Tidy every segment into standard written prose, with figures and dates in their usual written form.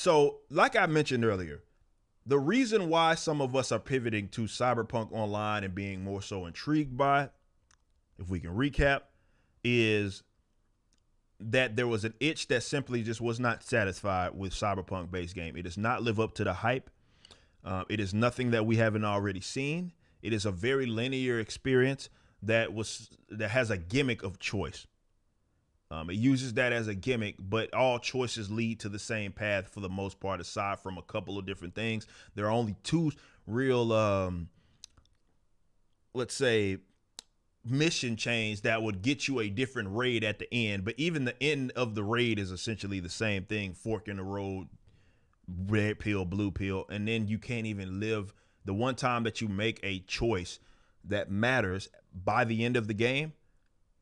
So, like I mentioned earlier, the reason why some of us are pivoting to Cyberpunk Online and being more so intrigued by it, if we can recap, is that there was an itch that simply just was not satisfied with Cyberpunk based game. It does not live up to the hype. It is nothing that we haven't already seen. It is a very linear experience that has a gimmick of choice. It uses that as a gimmick, but all choices lead to the same path for the most part, aside from a couple of different things. There are only two real, let's say, mission chains that would get you a different raid at the end. But even the end of the raid is essentially the same thing: fork in the road, red pill, blue pill, and then you can't even live. The one time that you make a choice that matters by the end of the game,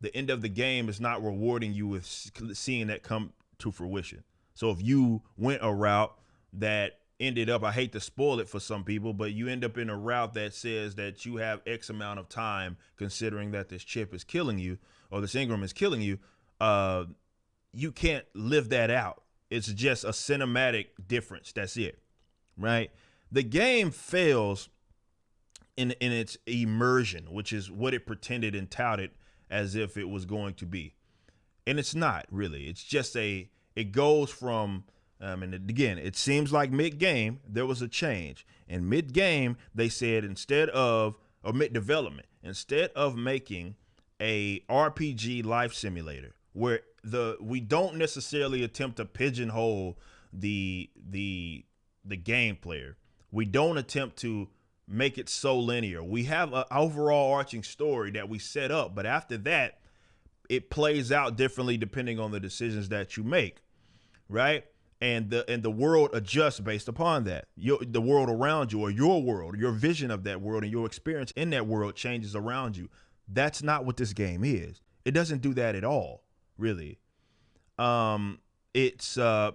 the end of the game is not rewarding you with seeing that come to fruition. So if you went a route that ended up, I hate to spoil it for some people, but you end up in a route that says that you have X amount of time, considering that this chip is killing you or this Ingram is killing you, you can't live that out. It's just a cinematic difference. That's it, right? The game fails in its immersion, which is what it pretended and touted as if it was going to be. And it's not really. It's just it goes from, and again, it seems like mid-game, there was a change. And mid-game, they said or mid-development, instead of making a RPG life simulator where we don't necessarily attempt to pigeonhole the game player. We don't attempt to make it so linear. We have an overall arching story that we set up, but after that, it plays out differently depending on the decisions that you make, right? And the world adjusts based upon that. The world around you, or your world, your vision of that world and your experience in that world changes around you. That's not what this game is. It doesn't do that at all, really. It's a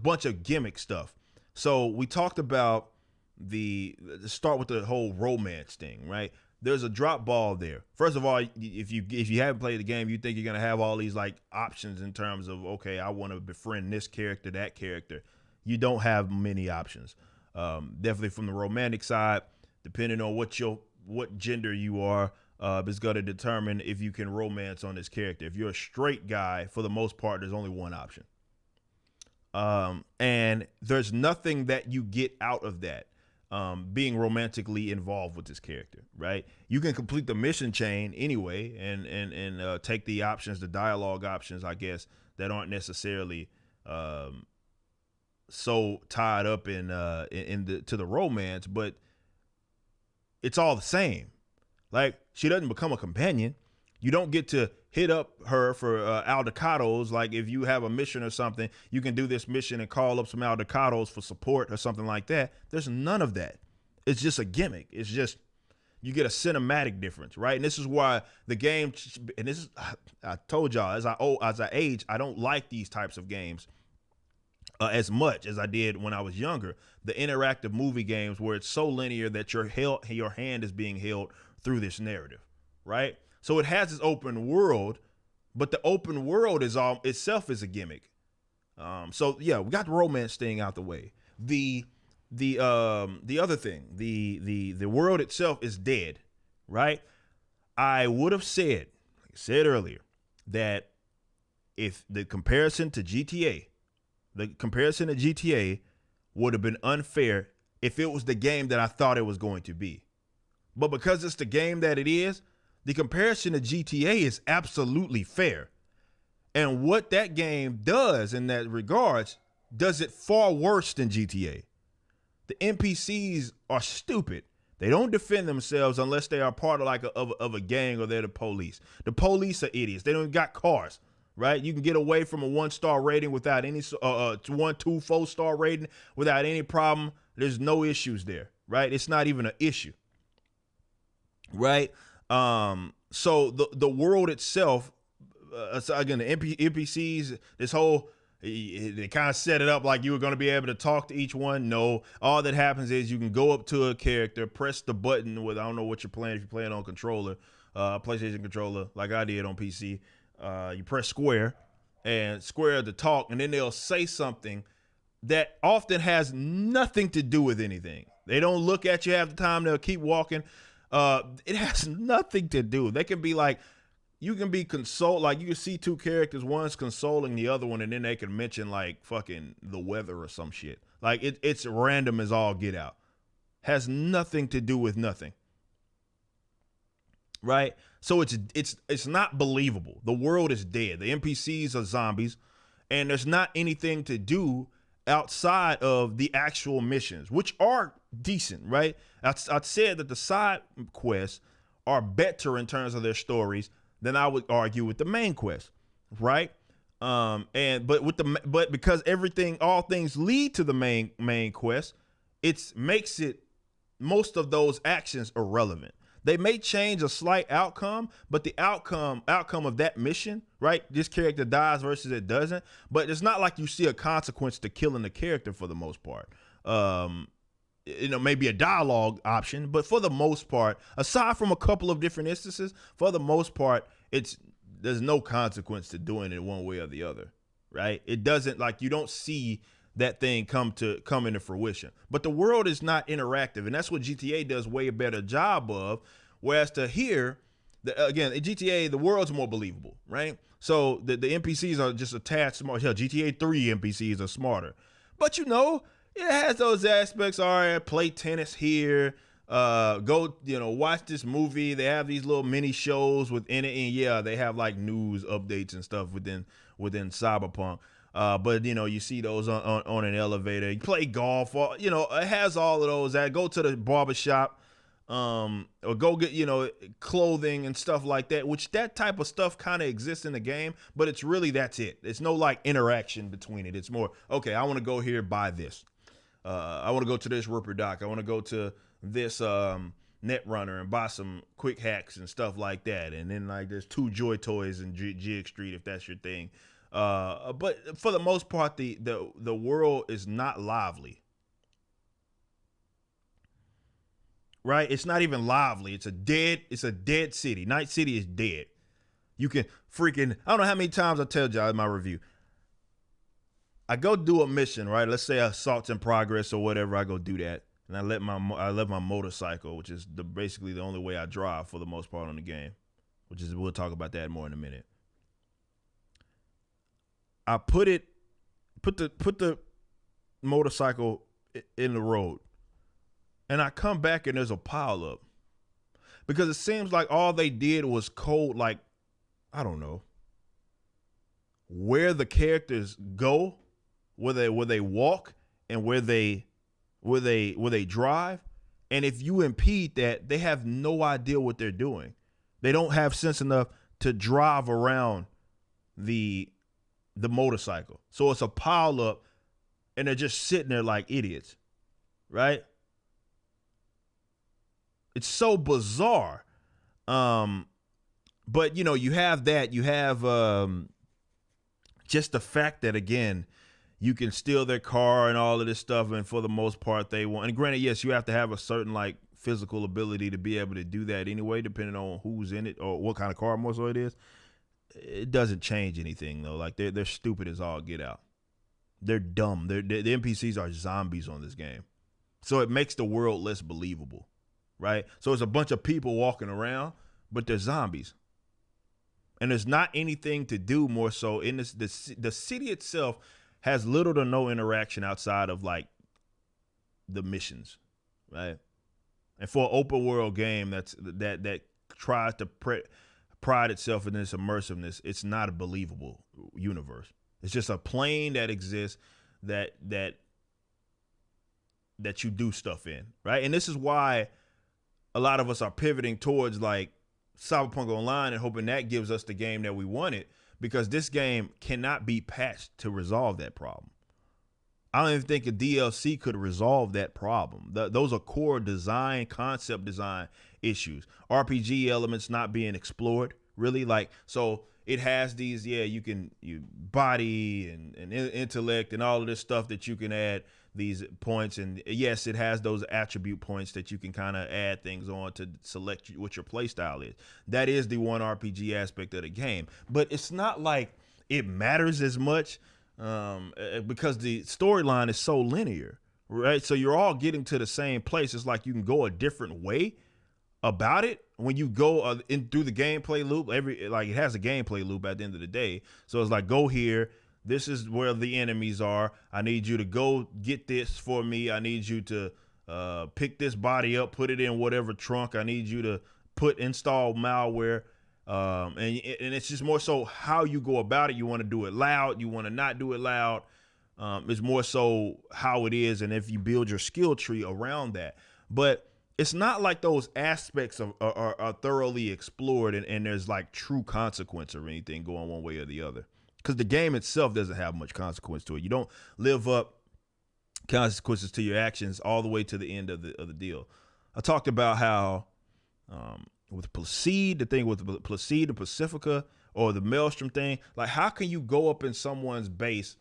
bunch of gimmick stuff. So we talked about let's start with the whole romance thing, right? There's a drop ball there. First of all, if you haven't played the game, you think you're gonna have all these like options in terms of, okay, I want to befriend this character, that character. You don't have many options. Definitely from the romantic side, depending on what gender you are, is going to determine if you can romance on this character. If you're a straight guy, for the most part, there's only one option. And there's nothing that you get out of that. Being romantically involved with this character, right? You can complete the mission chain anyway, and take the options, the dialogue options, I guess, that aren't necessarily so tied up to the romance, but it's all the same. Like, she doesn't become a companion. You don't get to hit up her for aldecados. Like, if you have a mission or something, you can do this mission and call up some aldecados for support or something like that. There's none of that. It's just a gimmick. It's just, you get a cinematic difference, right? And this is why the game, and this is, I told y'all, as I age, I don't like these types of games as much as I did when I was younger. The interactive movie games where it's so linear that your hand is being held through this narrative, right? So it has this open world, but the open world itself is a gimmick. So yeah, we got the romance thing out the way. The other thing, the world itself is dead, right? I would have said, like I said earlier, that if the comparison to GTA would have been unfair if it was the game that I thought it was going to be. But because it's the game that it is, the comparison to GTA is absolutely fair. And what that game does in that regards does it far worse than GTA. The NPCs are stupid. They don't defend themselves unless they are part of a gang or they're the police. The police are idiots. They don't even got cars, right? You can get away from a 1-star rating without any 1, 2, 4-star rating without any problem. There's no issues there, right? It's not even an issue, right? So the world itself, so again, the NPCs, this whole, they kind of set it up like you were going to be able to talk to each one. No, all that happens is you can go up to a character, press the button with, I don't know what you're playing, if you're playing on controller, PlayStation controller, like I did on PC, you press square to talk, and then they'll say something that often has nothing to do with anything. They don't look at you half the time. They'll keep walking. It has nothing to do. They can be like, you can be like you can see two characters, one's consoling the other one, and then they can mention like fucking the weather or some shit. Like it's random as all get out. Has nothing to do with nothing. Right? So it's not believable. The world is dead. The NPCs are zombies, and there's not anything to do outside of the actual missions, which are decent, right? I'd said that the side quests are better in terms of their stories than I would argue with the main quest, right? But because all things lead to the main quest, it makes it most of those actions irrelevant. They may change a slight outcome, but the outcome of that mission, right? This character dies versus it doesn't. But it's not like you see a consequence to killing the character for the most part. Maybe a dialogue option, but for the most part, aside from a couple of different instances, for the most part, there's no consequence to doing it one way or the other, right? It doesn't, like, you don't see that thing come into fruition. But the world is not interactive, and that's what GTA does way a better job of. Whereas to here, again, in GTA, the world's more believable, right? So the NPCs are just attached smart. Hell, GTA 3 NPCs are smarter. But it has those aspects. All right, play tennis here. Go, watch this movie. They have these little mini shows within it, and yeah, they have like news updates and stuff within Cyberpunk. But you see those on an elevator. You play golf, it has all of those. Go to the barbershop, or go get clothing and stuff like that. Which that type of stuff kind of exists in the game, but that's it. It's no like interaction between it. It's more, okay, I want to go here, buy this. I want to go to this Ripper Doc. I want to go to this Netrunner and buy some quick hacks and stuff like that. And then like there's 2 Joy Toys in Jig Street if that's your thing. But for the most part, the world is not lively, right? It's not even lively. It's a dead city. Night City is dead. You can I don't know how many times I tell y'all in my review. I go do a mission, right? Let's say assaults in progress or whatever. I go do that, and I left my motorcycle, which is basically the only way I drive for the most part on the game. We'll talk about that more in a minute. I put the motorcycle in the road, and I come back and there's a pile up, because it seems like all they did was code, like, I don't know, where the characters go, where they walk, and where they drive. And if you impede that, they have no idea what they're doing. They don't have sense enough to drive around the motorcycle. So it's a pile up, and they're just sitting there like idiots, right? It's so bizarre. But you have that. You have just the fact that, again, you can steal their car and all of this stuff, and for the most part they want. And granted, yes, you have to have a certain like physical ability to be able to do that anyway, depending on who's in it or what kind of car more so it is. It doesn't change anything though. Like they're stupid as all get out. They're dumb. The NPCs are zombies on this game, so it makes the world less believable, right? So it's a bunch of people walking around, but they're zombies, and there's not anything to do more so in this. The city itself has little to no interaction outside of like the missions, right? And for an open world game that tries to pride itself in its immersiveness, it's not a believable universe. It's just a plane that exists that you do stuff in, right? And this is why a lot of us are pivoting towards like Cyberpunk Online and hoping that gives us the game that we wanted, because this game cannot be patched to resolve that problem. I don't even think a DLC could resolve that problem. Those are core concept design issues. RPG elements not being explored, really. Like, so it has these, you body and intellect and all of this stuff that you can add these points. And yes, it has those attribute points that you can kind of add things on to select what your play style is. That is the one RPG aspect of the game. But it's not like it matters as much because the storyline is so linear, right? So you're all getting to the same place. It's like you can go a different way about it when you go in through the gameplay loop. It has a gameplay loop at the end of the day. So it's like, go here. This is where the enemies are. I need you to go get this for me. I need you to pick this body up, put it in whatever trunk. I need you to install malware. And it's just more so how you go about it. You want to do it loud. You want to not do it loud. It's more so how it is, and if you build your skill tree around that. But it's not like those aspects are thoroughly explored, and there's like true consequence or anything going one way or the other. Because the game itself doesn't have much consequence to it. You don't live up consequences to your actions all the way to the end of the deal. I talked about how with Placide, the thing with Placide, the Pacifica, or the Maelstrom thing, like how can you go up in someone's base,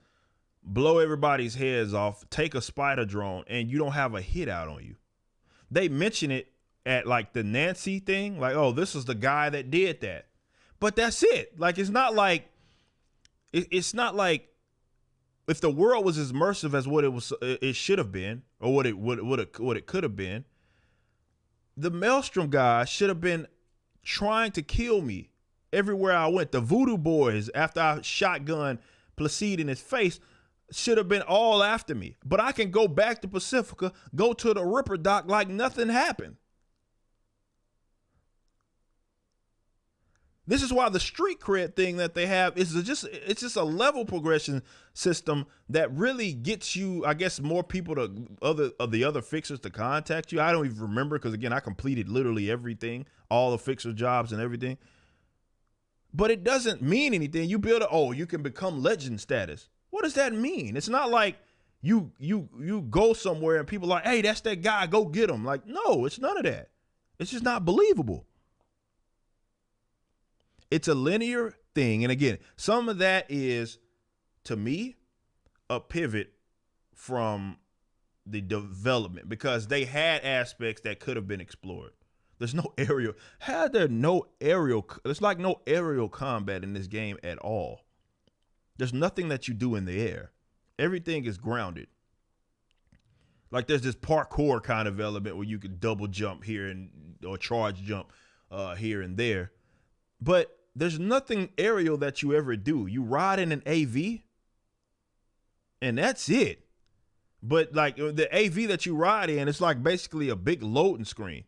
blow everybody's heads off, take a spider drone, and you don't have a hit out on you? They mention it at like the Nancy thing, like, oh, this is the guy that did that. But that's it. Like, it's not like if the world was as immersive as what it should have been, or what it could have been, the Maelstrom guy should have been trying to kill me everywhere I went. The Voodoo Boys, after I shotgun Placide in his face, should have been all after me. But I can go back to Pacifica, go to the Ripper dock like nothing happened. This is why the street cred thing that they have is it's just a level progression system that really gets you, I guess, more people the other fixers to contact you. I don't even remember because, again, I completed literally everything, all the fixer jobs and everything. But it doesn't mean anything. You build you can become legend status. What does that mean? It's not like you go somewhere and people are like, hey, that's that guy, go get him. Like, no, it's none of that. It's just not believable. It's a linear thing. And again, some of that is, to me, a pivot from the development because they had aspects that could have been explored. There's no aerial. Had there no aerial? There's like no aerial combat in this game at all. There's nothing that you do in the air. Everything is grounded. Like there's this parkour kind of element where you can double jump here or charge jump here and there. But there's nothing aerial that you ever do. You ride in an AV, and that's it. But like the AV that you ride in, it's like basically a big loading screen.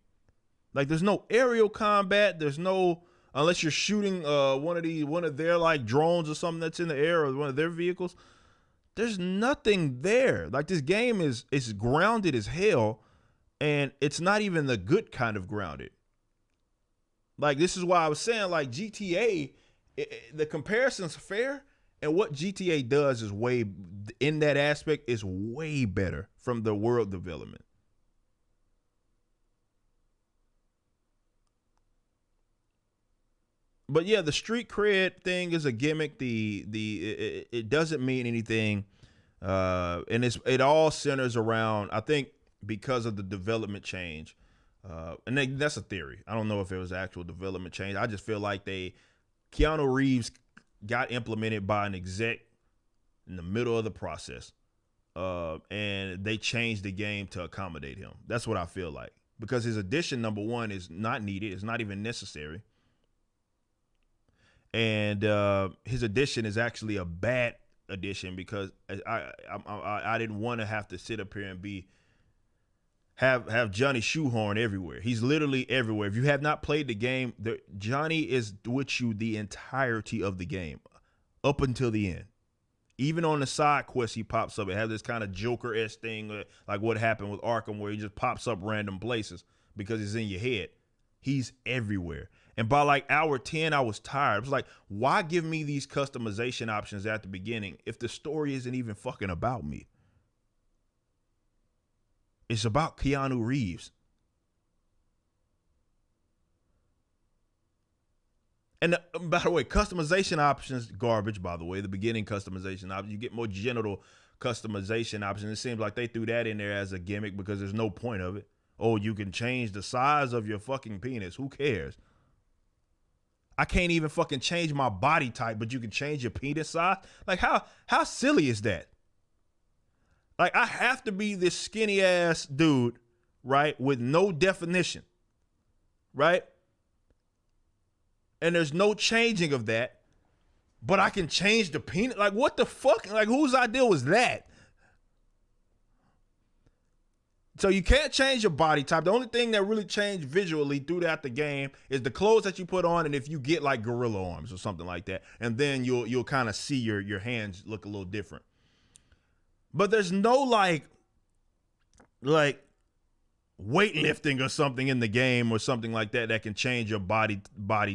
Like there's no aerial combat. There's no, unless you're shooting one of their like drones or something that's in the air or one of their vehicles. There's nothing there. Like this game is grounded as hell, and it's not even the good kind of grounded. Like, this is why I was saying, like, GTA, the comparison's fair, and what GTA does is in that aspect, is way better from the world development. But yeah, the street cred thing is a gimmick. It doesn't mean anything, and it all centers around, I think, because of the development change. And that's a theory. I don't know if it was actual development change. I just feel like Keanu Reeves got implemented by an exec in the middle of the process. And they changed the game to accommodate him. That's what I feel like. Because his addition, number one, is not needed. It's not even necessary. And his addition is actually a bad addition because I didn't want to have to sit up here and have Johnny shoehorn everywhere. He's literally everywhere. If you have not played the game, Johnny is with you the entirety of the game, up until the end. Even on the side quest, he pops up. It has this kind of Joker-esque thing, like what happened with Arkham, where he just pops up random places because he's in your head. He's everywhere. And by like hour 10, I was tired. I was like, why give me these customization options at the beginning if the story isn't even fucking about me? It's about Keanu Reeves. And by the way, customization options, garbage, by the way. The beginning customization options, you get more genital customization options. It seems like they threw that in there as a gimmick because there's no point of it. Oh, you can change the size of your fucking penis. Who cares? I can't even fucking change my body type, but you can change your penis size. Like how silly is that? Like I have to be this skinny ass dude, right, with no definition, right? And there's no changing of that, but I can change the penis. Like what the fuck? Like whose idea was that? So you can't change your body type. The only thing that really changed visually throughout the game is the clothes that you put on, and if you get like gorilla arms or something like that, and then you'll kind of see your hands look a little different. But there's no like weightlifting or something in the game or something like that that can change your body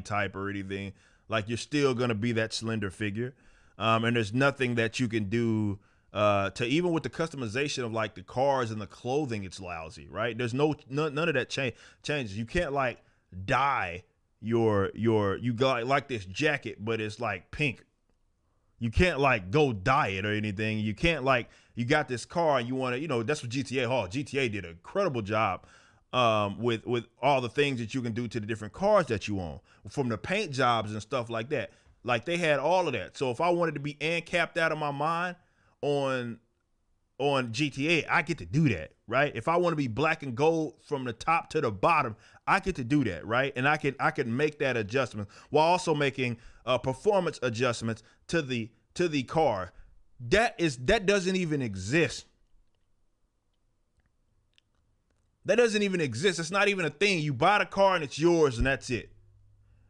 type or anything. Like you're still gonna be that slender figure, and there's nothing that you can do. To even with the customization of like the cars and the clothing, it's lousy, right? There's none of that changes. You can't like dye you got like this jacket, but it's like pink. You can't like go dye it or anything. You can't like you got this car and you want to, that's what GTA. GTA did an incredible job with all the things that you can do to the different cars that you own, from the paint jobs and stuff like that. Like they had all of that. So if I wanted to be capped out of my mind on GTA, I get to do that, right? If I want to be black and gold from the top to the bottom, I get to do that, right? And I can make that adjustment while also making performance adjustments to the car. That doesn't even exist. That doesn't even exist. It's not even a thing. You buy the car and it's yours and that's it.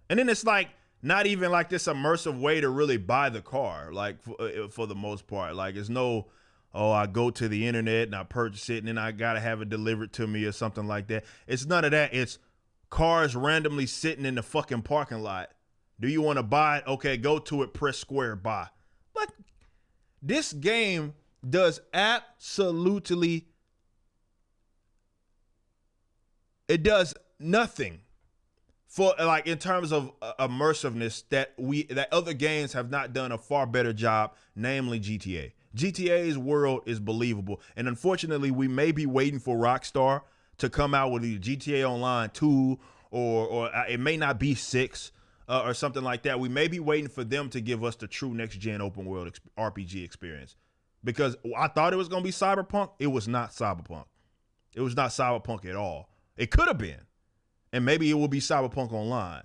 And then it's like not even like this immersive way to really buy the car, like for the most part. Like it's no, I go to the internet and I purchase it and then I gotta have it delivered to me or something like that. It's none of that. It's cars randomly sitting in the fucking parking lot. Do you want to buy it? Okay, go to it, press square, buy. Like this game does absolutely, it does nothing for like in terms of immersiveness that other games have not done a far better job, namely GTA. GTA's world is believable, and unfortunately, we may be waiting for Rockstar to come out with either GTA Online 2 or it may not be 6 or something like that. We may be waiting for them to give us the true next gen open world RPG experience, because I thought it was gonna be Cyberpunk. It was not Cyberpunk. It was not Cyberpunk at all. It could have been. And maybe it will be Cyberpunk Online.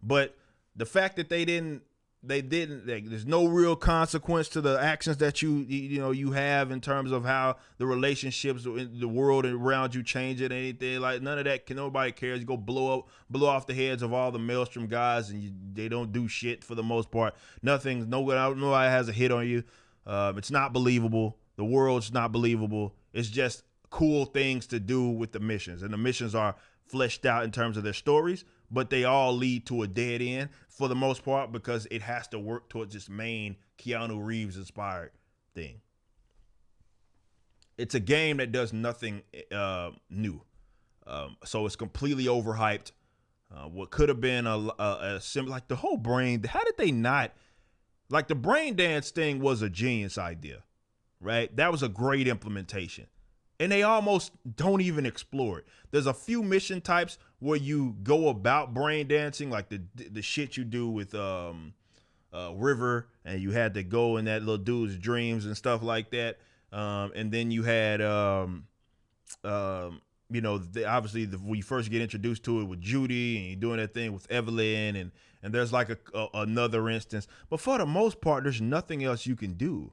But the fact that they didn't, there's no real consequence to the actions that you have in terms of how the relationships in the world around you change it, anything like none of that. Nobody cares. You go blow off the heads of all the Maelstrom guys, and they don't do shit for the most part. Nothing. Nobody has a hit on you. It's not believable. The world's not believable. It's just cool things to do with the missions, and the missions are fleshed out in terms of their stories, but they all lead to a dead end for the most part because it has to work towards this main Keanu Reeves inspired thing. It's a game that does nothing new. So it's completely overhyped. What could have been a like the whole brain, how did they not, like the brain dance thing was a genius idea, right? That was a great implementation. And they almost don't even explore it. There's a few mission types where you go about brain dancing, like the shit you do with River, and you had to go in that little dude's dreams and stuff like that. And then you had, obviously when you first get introduced to it with Judy, and you're doing that thing with Evelyn, and there's like another instance. But for the most part, there's nothing else you can do.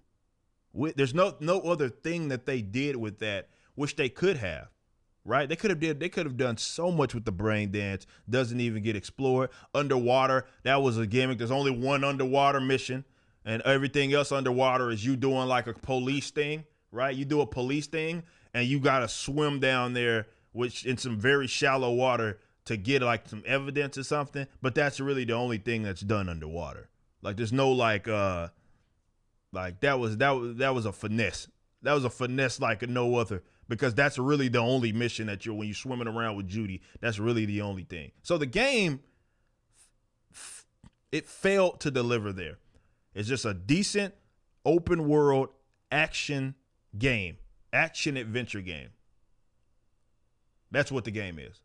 There's no other thing that they did with that, which they could have, right? They could have done so much with the brain dance. Doesn't even get explored. Underwater, that was a gimmick. There's only one underwater mission, and everything else underwater is you doing like a police thing, right? You do a police thing, and you gotta swim down there, which in some very shallow water to get like some evidence or something. But that's really the only thing that's done underwater. Like there's no like that was a finesse. That was a finesse like no other, because that's really the only mission that when you're swimming around with Judy, that's really the only thing. So the game, it failed to deliver there. It's just a decent open world action game, action adventure game. That's what the game is.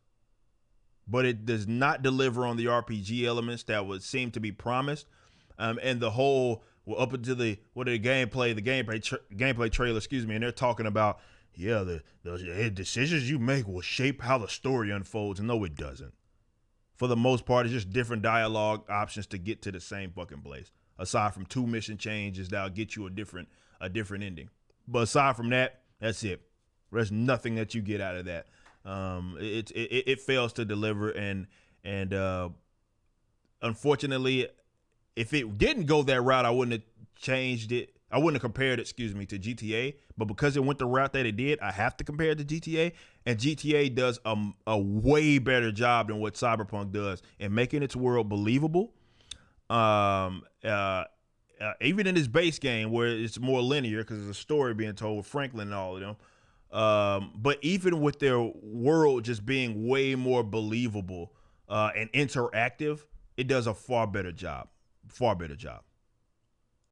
but it does not deliver on the RPG elements that would seem to be promised. And the whole up until the gameplay trailer, excuse me, and they're talking about the decisions you make will shape how the story unfolds. And no, it doesn't. For the most part, it's just different dialogue options to get to the same fucking place. Aside from 2 mission changes that'll get you a different ending. But aside from that, that's it. There's nothing that you get out of that. It fails to deliver, and unfortunately, if it didn't go that route, I wouldn't have changed it. I wouldn't have compared it, excuse me, to GTA. But because it went the route that it did, I have to compare it to GTA. And GTA does a way better job than what Cyberpunk does in making its world believable. Even in its base game where it's more linear because there's a story being told with Franklin and all of them. But even with their world just being way more believable and interactive, it does a far better job. Far better job.